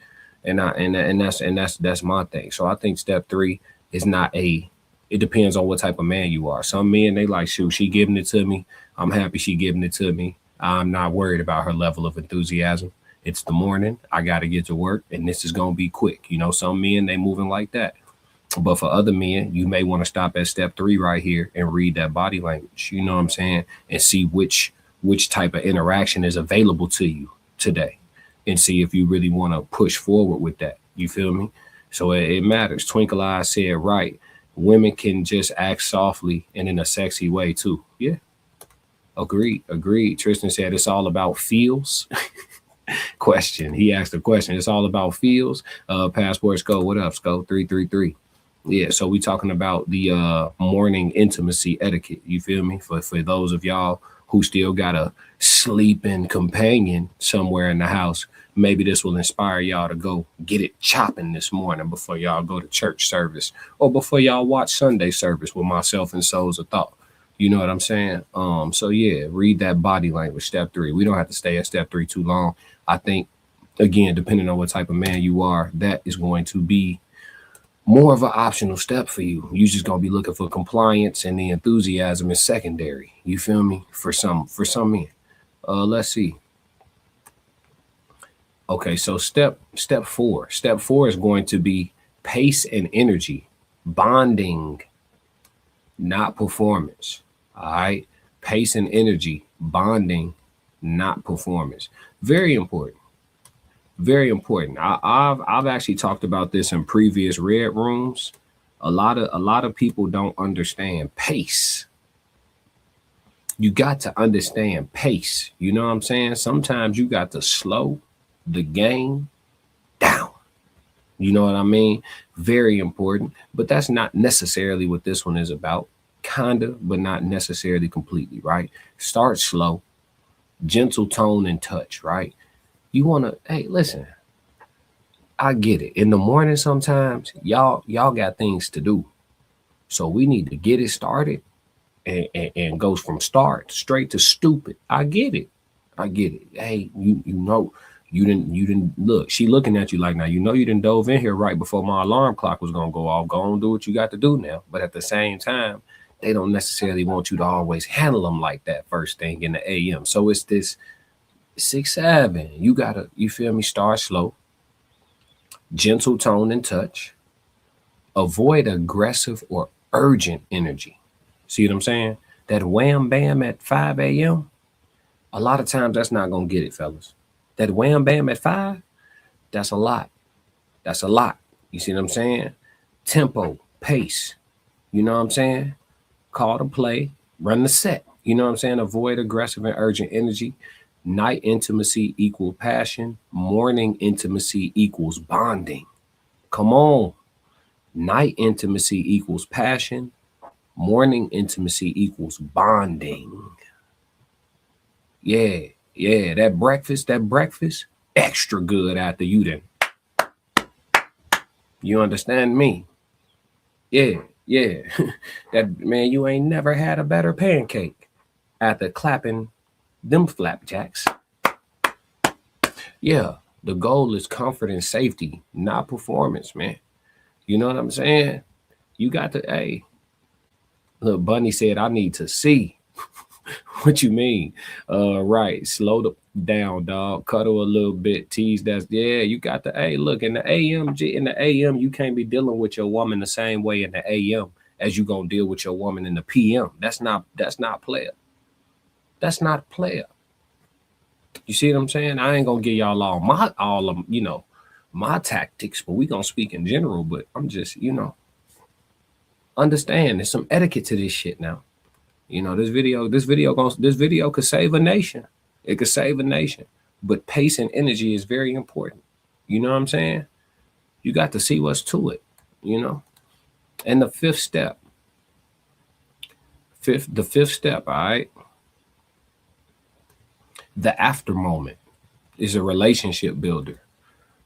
And that's my thing. So I think step 3 is not it depends on what type of man you are. Some men, they like, shoot, she giving it to me. I'm happy she giving it to me. I'm not worried about her level of enthusiasm. It's the morning. I got to get to work, and this is going to be quick. You know, some men, they moving like that. But for other men, you may want to stop at step 3 right here and read that body language. You know what I'm saying? And see which type of interaction is available to you today, and see if you really want to push forward with that. You feel me? So it matters. Twinkle Eyes said, right. Women can just act softly and in a sexy way too. Yeah. Agreed. Tristan said it's all about feels. Question. He asked a question. It's all about feels. Passport Sco. What up, Sco? 333. Yeah, so we talking about the morning intimacy etiquette. You feel me? For those of y'all who still got a sleeping companion somewhere in the house, maybe this will inspire y'all to go get it chopping this morning before y'all go to church service or before y'all watch Sunday service with myself and Souls of Thought. You know what I'm saying? So yeah, read that body language, step 3. We don't have to stay at step 3 too long. I think, again, depending on what type of man you are, that is going to be more of an optional step for you. You're just gonna be looking for compliance, and the enthusiasm is secondary. You feel me? For some men. Let's see. Okay, so step 4. Step 4 is going to be pace and energy, bonding, not performance. All right, pace and energy, bonding, not performance. Very important. Very important. I've actually talked about this in previous red rooms. A lot of people don't understand pace. You got to understand pace. You know what I'm saying? Sometimes you got to slow the game down. You know what I mean? Very important. But that's not necessarily what this one is about. Kinda, but not necessarily completely, right? Start slow, gentle tone and touch, right? You want to, hey, listen, I get it. In the morning, sometimes y'all got things to do. So we need to get it started and goes from start straight to stupid. I get it. I get it. Hey, you know, you didn't look. She looking at you like, now you know you didn't dove in here right before my alarm clock was gonna go off. Go and do what you got to do now. But at the same time, they don't necessarily want you to always handle them like that first thing in the AM. So it's this 6, 7. You gotta, you feel me? Start slow, gentle tone and touch. Avoid aggressive or urgent energy. See what I'm saying? That wham bam at 5 a.m. A lot of times that's not gonna get it, fellas. That wham bam at 5, that's a lot. That's a lot. You see what I'm saying? Tempo, pace. You know what I'm saying? Call to play, run the set. You know what I'm saying? Avoid aggressive and urgent energy. Night intimacy equals passion. Morning intimacy equals bonding. Come on. Night intimacy equals passion. Morning intimacy equals bonding. Yeah. That breakfast, extra good after you then. You understand me? Yeah. That, man, you ain't never had a better pancake after clapping them flapjacks. Yeah, the goal is comfort and safety, not performance, man. You know what I'm saying? You got to, hey, look, Bunny said, I need to see. What you mean? Right. Slow down, dog. Cuddle a little bit. Tease that. Yeah, you got to, hey, look, in the AM, you can't be dealing with your woman the same way in the AM as you gonna deal with your woman in the PM. That's not player. That's not player. You see what I'm saying? I ain't gonna give y'all all of, you know, my tactics, but we gonna speak in general. But I'm just, you know, understand there's some etiquette to this shit now. You know, this video could save a nation. It could save a nation. But pace and energy is very important. You know what I'm saying? You got to see what's to it, you know? And the fifth step, all right? The after moment is a relationship builder.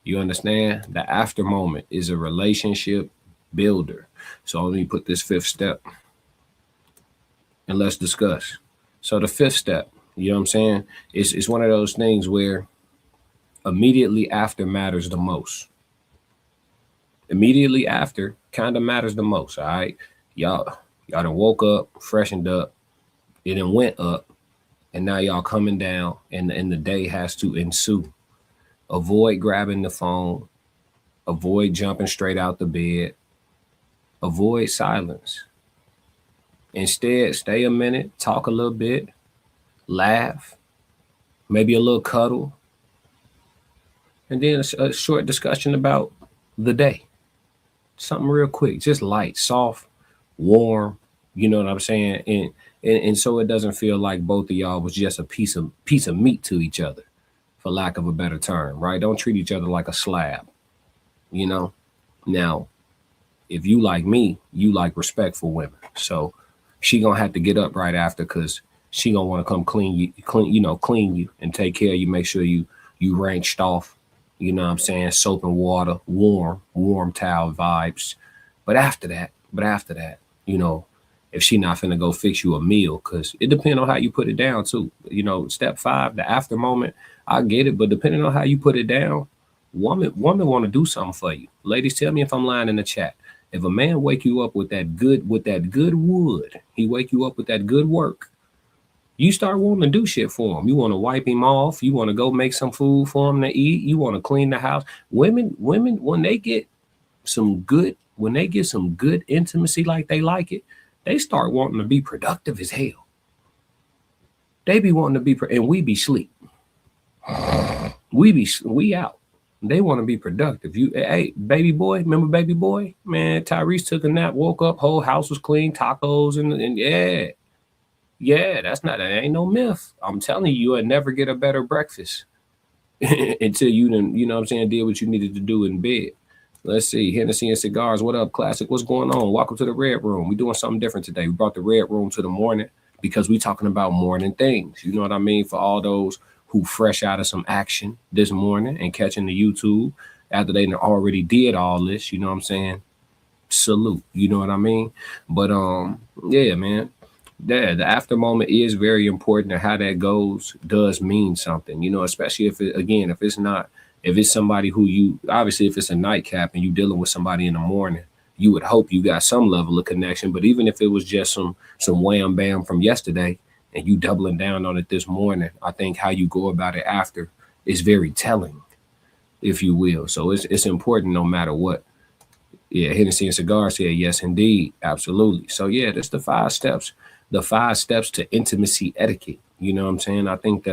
You understand? The after moment is a relationship builder. So let me put this fifth step and let's discuss. So the fifth step, you know what I'm saying? It's one of those things where immediately after matters the most. Immediately after kind of matters the most, all right? Y'all done woke up, freshened up, it done went up, and now y'all coming down and the day has to ensue. Avoid grabbing the phone. Avoid jumping straight out the bed. Avoid silence. Instead, stay a minute, talk a little bit, laugh, maybe a little cuddle, and then a short discussion about the day. Something real quick, just light, soft, warm, you know what I'm saying? And so it doesn't feel like both of y'all was just a piece of meat to each other, for lack of a better term, right? Don't treat each other like a slab, you know? Now, if you like me, you like respectful women. So she gonna have to get up right after, because she gonna want to come clean you and take care of you, make sure you wrenched off, you know what I'm saying, soap and water, warm towel vibes. But after that, you know, if she not finna go fix you a meal, because it depends on how you put it down too. You know, step 5, the after moment, I get it, but depending on how you put it down, woman want to do something for you. Ladies, tell me if I'm lying in the chat. If a man wake you up with that good wood, he wake you up with that good work, you start wanting to do shit for him. You want to wipe him off. You want to go make some food for him to eat. You want to clean the house. Women, when they get some good intimacy like they like it, they start wanting to be productive as hell. They be wanting to be, and we be sleep. We out. They want to be productive. Hey, baby boy, remember baby boy? Man, Tyrese took a nap, woke up, whole house was clean, tacos, and yeah, that ain't no myth. I'm telling you, you'll never get a better breakfast until you done, you know what I'm saying, did what you needed to do in bed. Let's see, Hennessy and Cigars, what up, Classic? What's going on? Welcome to the Red Room. We doing something different today. We brought the Red Room to the morning because we talking about morning things. You know what I mean? For all those who fresh out of some action this morning and catching the YouTube after they already did all this, you know what I'm saying? Salute, you know what I mean? But yeah, man. Yeah, the after moment is very important, and how that goes does mean something, you know, especially if it's somebody who you, obviously if it's a nightcap and you dealing with somebody in the morning, you would hope you got some level of connection. But even if it was just some wham bam from yesterday and you doubling down on it this morning, I think how you go about it after is very telling, if you will. So it's important no matter what. Yeah, Hennessy and Cigar said, yes, indeed. Absolutely. So yeah, that's the 5 steps to intimacy etiquette. You know what I'm saying? I think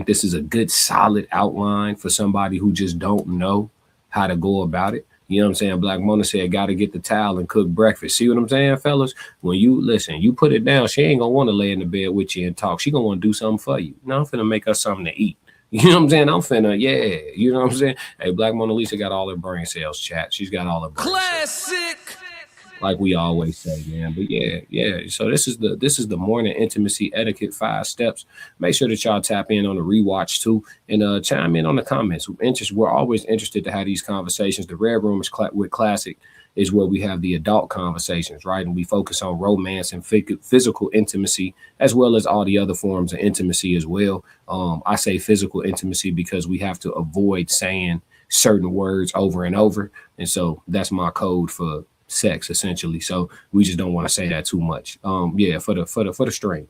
this is a good solid outline for somebody who just don't know how to go about it. You know what I'm saying? Black Mona said, got to get the towel and cook breakfast. See what I'm saying, fellas? When you listen, you put it down, she ain't going to want to lay in the bed with you and talk. She going to want to do something for you. Now I'm finna make us something to eat. You know what I'm saying? I'm finna, yeah. You know what I'm saying? Hey, Black Mona Lisa got all her brain cells, chat. She's got all her brain cells. Like we always say, man. But yeah. So this is the morning intimacy etiquette 5 steps. Make sure that y'all tap in on the rewatch too, and chime in on the comments. We're always interested to have these conversations. The Red Room is with Classic is where we have the adult conversations, right? And we focus on romance and physical intimacy, as well as all the other forms of intimacy as well. I say physical intimacy because we have to avoid saying certain words over and over, and so that's my code for sex, essentially. So we just don't want to say that too much. Yeah, for the stream.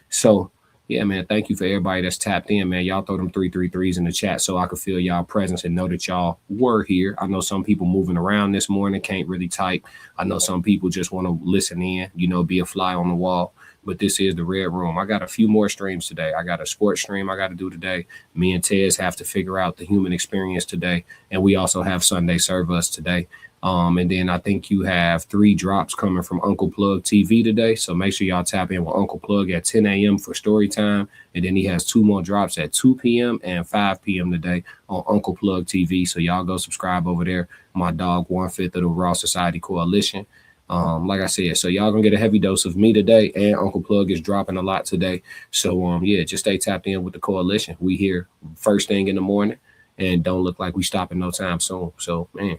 So yeah, man, thank you for everybody that's tapped in, man. Y'all throw them 333s in the chat so I could feel y'all presence and know that y'all were here. I know some people moving around this morning can't really type. I know some people just want to listen in, you know, be a fly on the wall. But this is the Red Room. I got a few more streams today. I got a sports stream I got to do today. Me and Tez have to figure out the human experience today. And we also have Sunday Serve Us today. And then I think you have 3 drops coming from Uncle Plug TV today. So make sure y'all tap in with Uncle Plug at 10 a.m. for story time. And then he has 2 more drops at 2 p.m. and 5 p.m. today on Uncle Plug TV. So y'all go subscribe over there. My dog, 1/5 of the Raw Society Coalition. Like I said, so y'all gonna get a heavy dose of me today, and Uncle Plug is dropping a lot today. So yeah, just stay tapped in with the coalition. We here first thing in the morning and don't look like we stopping no time soon. So man.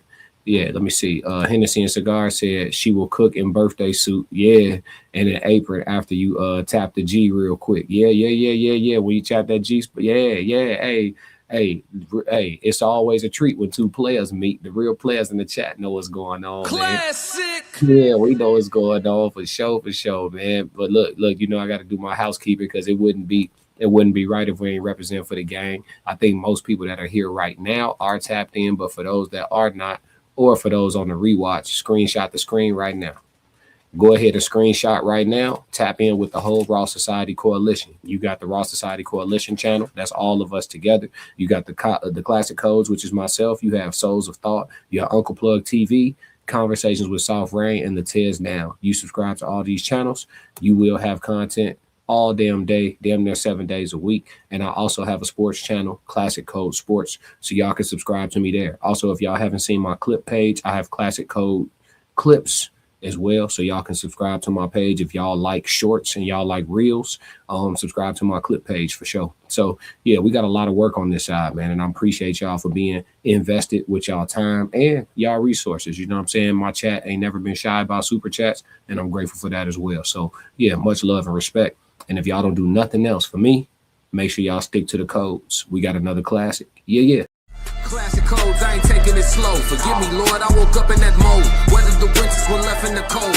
Yeah, let me see. Hennessy and Cigar said she will cook in birthday suit. Yeah, and an apron after you tap the G real quick. Yeah. When you tap that G, yeah. Hey, it's always a treat when 2 players meet. The real players in the chat know what's going on, Classic. Man. Yeah, we know what's going on for sure, man. But look, you know I got to do my housekeeping because it wouldn't be right if we ain't represent for the gang. I think most people that are here right now are tapped in, but for those that are not, or for those on the rewatch, screenshot the screen right now. Go ahead and screenshot right now. Tap in with the whole Raw Society Coalition. You got the Raw Society Coalition channel. That's all of us together. You got the Classic Codes, which is myself. You have Souls of Thought. You have Uncle Plug TV, Conversations with Soft Rain, and the Tez Now. You subscribe to all these channels. You will have content all damn day, damn near 7 days a week. And I also have a sports channel, Classic Code Sports, so y'all can subscribe to me there. Also, if y'all haven't seen my clip page, I have Classic Code Clips as well, so y'all can subscribe to my page. If y'all like shorts and y'all like reels, subscribe to my clip page for sure. So yeah, we got a lot of work on this side, man, and I appreciate y'all for being invested with y'all time and y'all resources. You know what I'm saying? My chat ain't never been shy about super chats, and I'm grateful for that as well. So yeah, much love and respect. And if y'all don't do nothing else for me, make sure y'all stick to the codes. We got another classic. Yeah. Classic codes, I ain't taking it slow. Forgive me, Lord, I woke up in that mode. Weathered the winters, we're left in the cold.